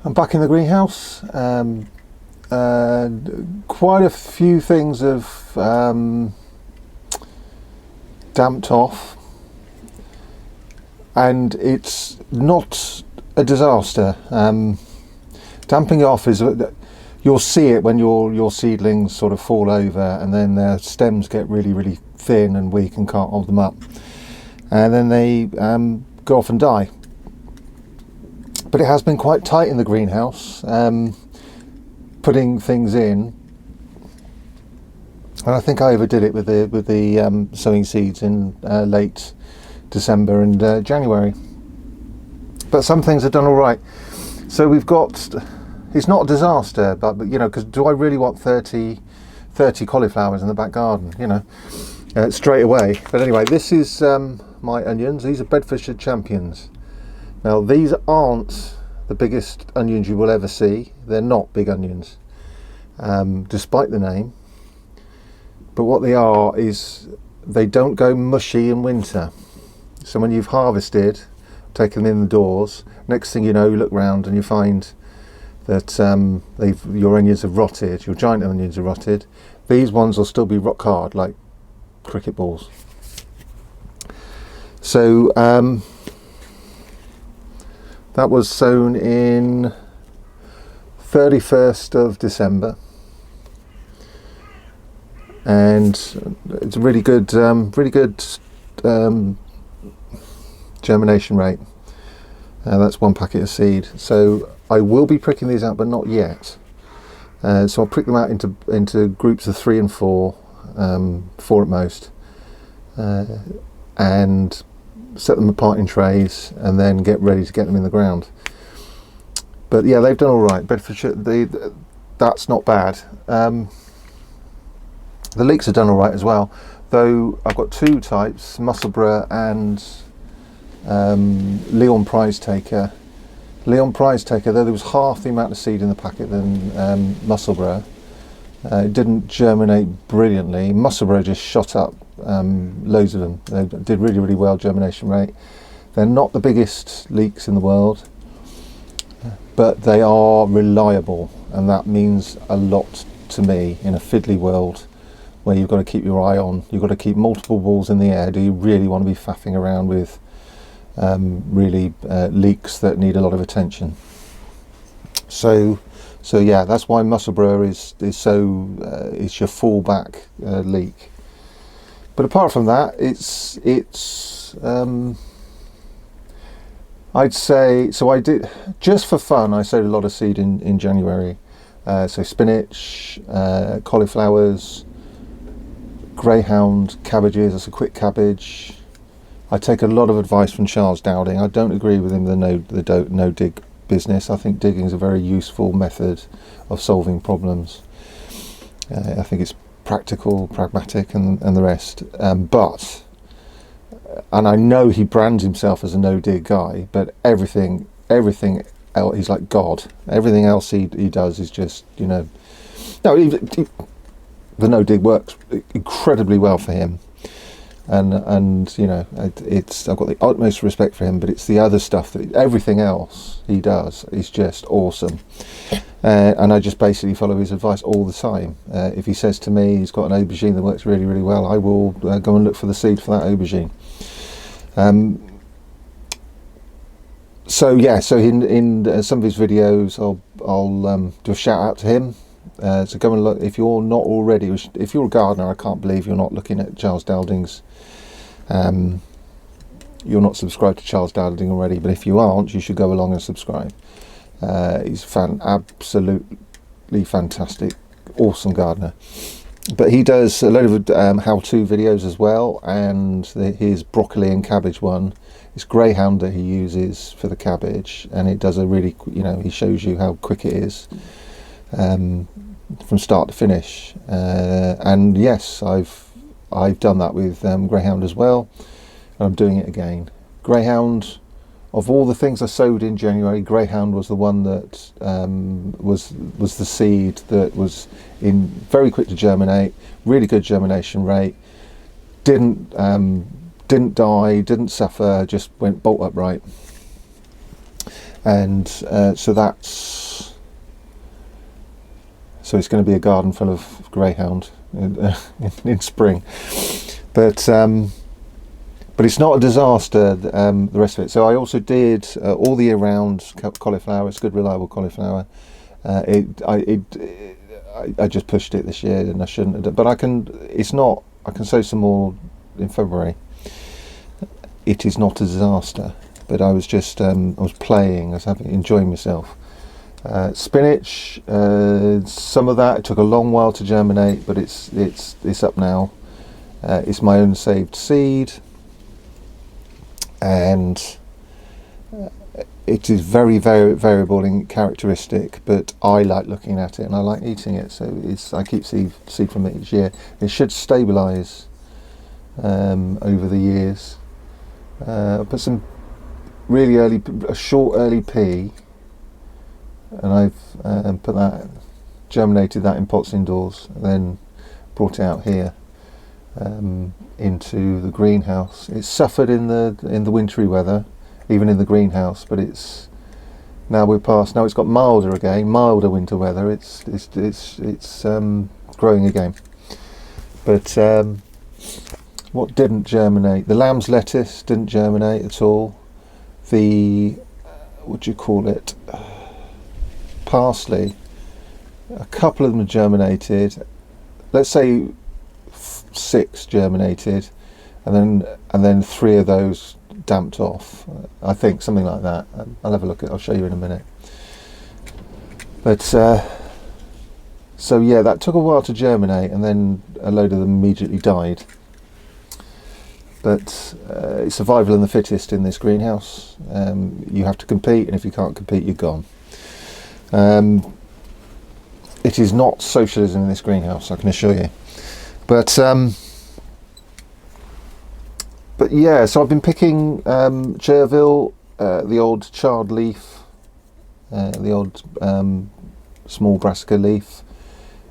I'm back in the greenhouse. Quite a few things have damped off, and it's not a disaster. Damping off is, you'll see it when your seedlings sort of fall over, and then their stems get really thin and weak and can't hold them up, and then they go off and die. But it has been quite tight in the greenhouse, putting things in, and I think I overdid it with the sowing seeds in late December and January. But some things are done all right. So we've got, it's not a disaster, but you know, because do I really want 30 cauliflowers in the back garden, you know, straight away? But anyway, this is my onions. These are Bedfordshire Champions. Now, these aren't the biggest onions you will ever see. They're not big onions, despite the name. But what they are is they don't go mushy in winter. So when you've harvested, taken them indoors, next thing you know, you look round and you find that your onions have rotted, your giant onions are rotted. These ones will still be rock hard, like cricket balls. So that was sown in 31st of December, and it's a really good germination rate. That's one packet of seed. So I will be pricking these out, but not yet. So I'll prick them out into groups of 3 and 4, 4 at most, and set them apart in trays, and then get ready to get them in the ground. But yeah, they've done all right. Bedfordshire, that's not bad. The Leeks have done all right as well, though I've got 2 types, Musselburgh and Leon Prize Taker. Leon Prize Taker, though there was half the amount of seed in the packet than Musselburgh, it didn't germinate brilliantly. Musselburgh just shot up, loads of them. They did really well germination rate. They're not the biggest leeks in the world, but they are reliable, and that means a lot to me in a fiddly world where you've got to keep your eye on. You've got to keep multiple balls in the air. Do you really want to be faffing around with leeks that need a lot of attention? So yeah, that's why Musselburgh is your fallback leek. But apart from that, it's I'd say, so I did, just for fun, I sowed a lot of seed in January. So spinach, cauliflowers, greyhound, cabbages. That's a quick cabbage. I take a lot of advice from Charles Dowding. I don't agree with him the no dig business. I think digging is a very useful method of solving problems. I think it's practical, pragmatic, and the rest. But I know he brands himself as a no dig guy, but everything else, he's like God. Everything else he does is just, you know, no. The no dig works incredibly well for him. And you know, I've got the utmost respect for him, but it's the other stuff, that everything else he does is just awesome. And I just basically follow his advice all the time. If he says to me he's got an aubergine that works really well, I will go and look for the seed for that aubergine. So yeah, so in some of his videos, I'll do a shout out to him. So go and look if you're not already. If you're a gardener, I can't believe you're not looking at Charles Dowding's. You're not subscribed to Charles Dowding already, but if you aren't, you should go along and subscribe. He's absolutely fantastic, awesome gardener. But he does a load of how-to videos as well, and his broccoli and cabbage one is greyhound that he uses for the cabbage, and it does a really, you know, he shows you how quick it is. From start to finish, and yes, I've done that with greyhound as well, and I'm doing it again. Greyhound, of all the things I sowed in January, greyhound was the one that was the seed that was very quick to germinate, really good germination rate, didn't die, didn't suffer, just went bolt upright. and so it's going to be a garden full of greyhound in spring, but it's not a disaster, the rest of it. So I also did all the year round cauliflower. It's good, reliable cauliflower. I just pushed it this year, and I shouldn't have done, but I can sow some more in February. It is not a disaster, but I was just I was playing, I was enjoying myself. Spinach, some of that, it took a long while to germinate, but it's up now. It's my own saved seed, and it is very, very variable in characteristic, but I like looking at it and I like eating it, so I keep seed from it each year. It should stabilise over the years. Put some really a short early pea, and I've germinated that in pots indoors, and then brought it out here into the greenhouse. It's suffered in the wintry weather, even in the greenhouse, but now it's got milder winter weather. It's growing again. But what didn't germinate? The lamb's lettuce didn't germinate at all. The parsley, a couple of them germinated. Let's say 6 germinated, and then 3 of those damped off. I think something like that. I'll have a look at. I'll show you in a minute. But so yeah, that took a while to germinate, and then a load of them immediately died. But it's survival of the fittest in this greenhouse. You have to compete, and if you can't compete, you're gone. It is not socialism in this greenhouse, I can assure you. But yeah, so I've been picking chervil, the old charred leaf, the old small brassica leaf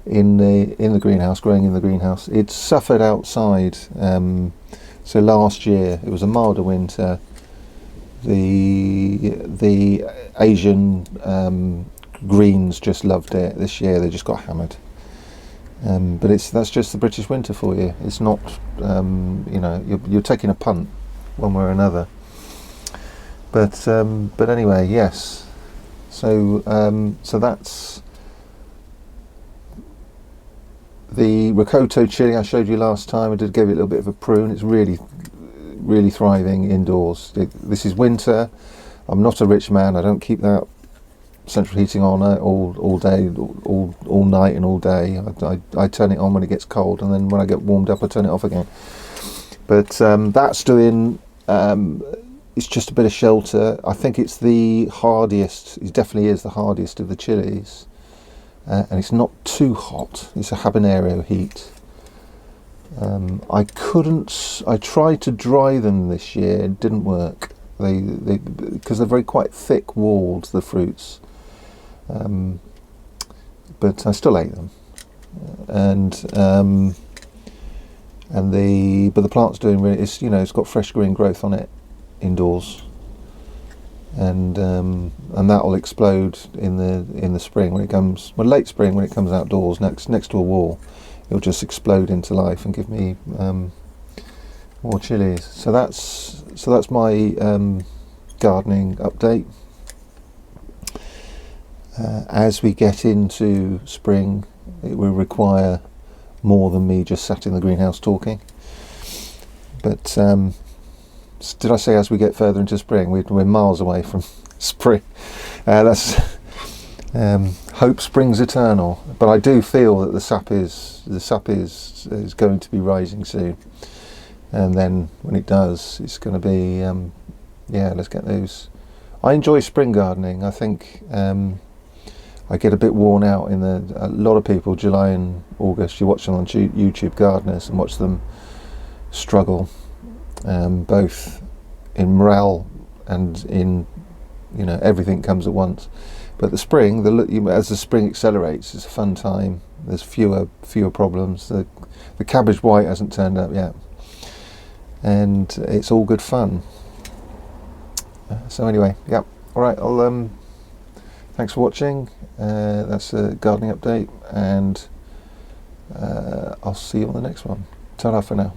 in the greenhouse, growing in the greenhouse. It's suffered outside. So last year it was a milder winter. The Asian greens just loved it. This year they just got hammered. But that's just the British winter for you. It's not, you're taking a punt one way or another. But anyway, yes. So that's the ricotta chili I showed you last time. I did give it a little bit of a prune. It's really, really thriving indoors. This is winter. I'm not a rich man. I don't keep that central heating on all day, all night and all day. I turn it on when it gets cold, and then when I get warmed up I turn it off again. But that's doing, it's just a bit of shelter. I think it's the hardiest, it definitely is the hardiest of the chilies, and it's not too hot. It's a habanero heat. I tried to dry them this year, it didn't work. They because they're very quite thick walled, the fruits. But I still ate them, but the plant's doing really. It's got fresh green growth on it indoors, and that will explode in the spring when it comes. Well, late spring when it comes outdoors next to a wall, it'll just explode into life and give me more chilies. So that's my gardening update. As we get into spring, it will require more than me just sat in the greenhouse talking. But did I say as we get further into spring? We're miles away from spring. That's hope springs eternal. But I do feel that the sap is going to be rising soon, and then when it does, it's going to be let's get those. I enjoy spring gardening. I think. I get a bit worn out a lot of people, July and August, you watch them on YouTube, gardeners, and watch them struggle, both in morale and in, everything comes at once. But the spring, as the spring accelerates, it's a fun time. There's fewer problems. The cabbage white hasn't turned up yet, and it's all good fun. So anyway, yep. All right, I'll thanks for watching. That's a gardening update, and I'll see you on the next one. Ta-ra for now.